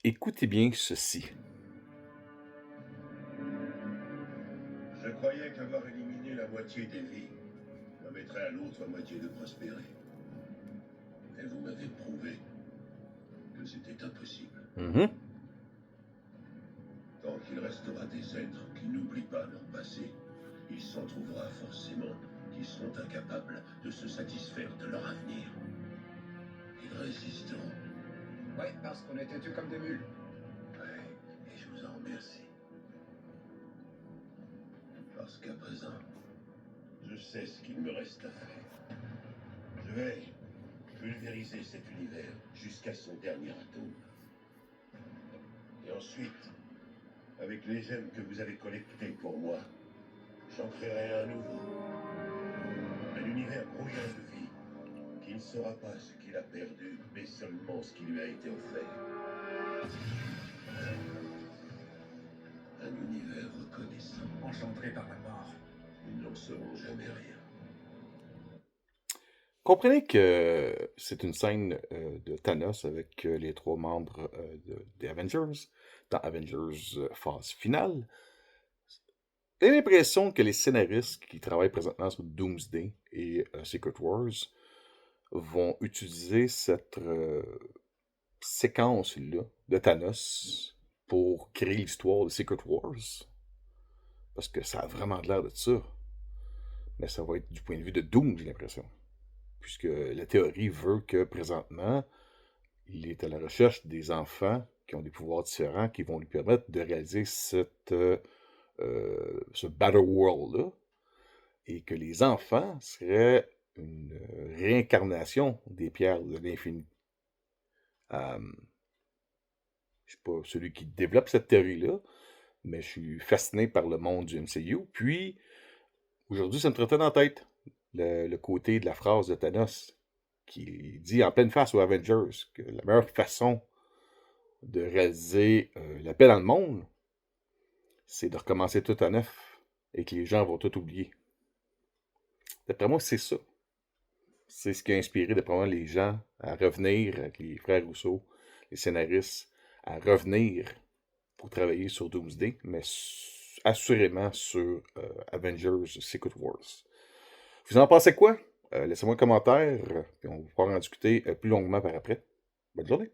Écoutez bien ceci. Je croyais qu'avoir éliminé la moitié des vies permettrait à l'autre moitié de prospérer. Et vous m'avez prouvé que c'était impossible. Mhm. Tant qu'il restera des êtres qui n'oublient pas leur passé, il s'en trouvera forcément qui seront incapables de se satisfaire de leur avenir. Ils résisteront. Ouais, parce qu'on était têtus comme des mules. Ouais, et je vous en remercie. Parce qu'à présent, je sais ce qu'il me reste à faire. Je vais pulvériser cet univers jusqu'à son dernier atome. Et ensuite, avec les gemmes que vous avez collectées pour moi, j'en créerai un nouveau. Un univers brouillon de vie, qui ne sera pas ce qu'il a perdu, mais seulement ce qui lui a été offert. Un univers reconnaissant. Engendrés par la mort. Ils n'en sauront jamais rien. Comprenez que c'est une scène de Thanos avec les trois membres des Avengers, dans Avengers phase finale. J'ai l'impression que les scénaristes qui travaillent présentement sur Doomsday et Secret Wars vont utiliser cette séquence-là de Thanos pour créer l'histoire de Secret Wars. Parce que ça a vraiment l'air de ça. Mais ça va être du point de vue de Doom, j'ai l'impression. Puisque la théorie veut que présentement, il est à la recherche des enfants qui ont des pouvoirs différents qui vont lui permettre de réaliser ce Battle World-là. Et que les enfants seraient une réincarnation des pierres de l'infini. Je suis pas celui qui développe cette théorie-là, mais je suis fasciné par le monde du MCU. Puis, aujourd'hui, ça me trottait dans la tête le côté de la phrase de Thanos qui dit en pleine face aux Avengers que la meilleure façon de réaliser la paix dans le monde, c'est de recommencer tout à neuf et que les gens vont tout oublier. D'après moi, c'est ça. C'est ce qui a inspiré, d'après moi, les gens à revenir, avec les frères Rousseau, les scénaristes, à revenir pour travailler sur Doomsday, mais assurément sur Avengers Secret Wars. Vous en pensez quoi? Laissez-moi un commentaire, puis on va pouvoir en discuter plus longuement par après. Bonne journée!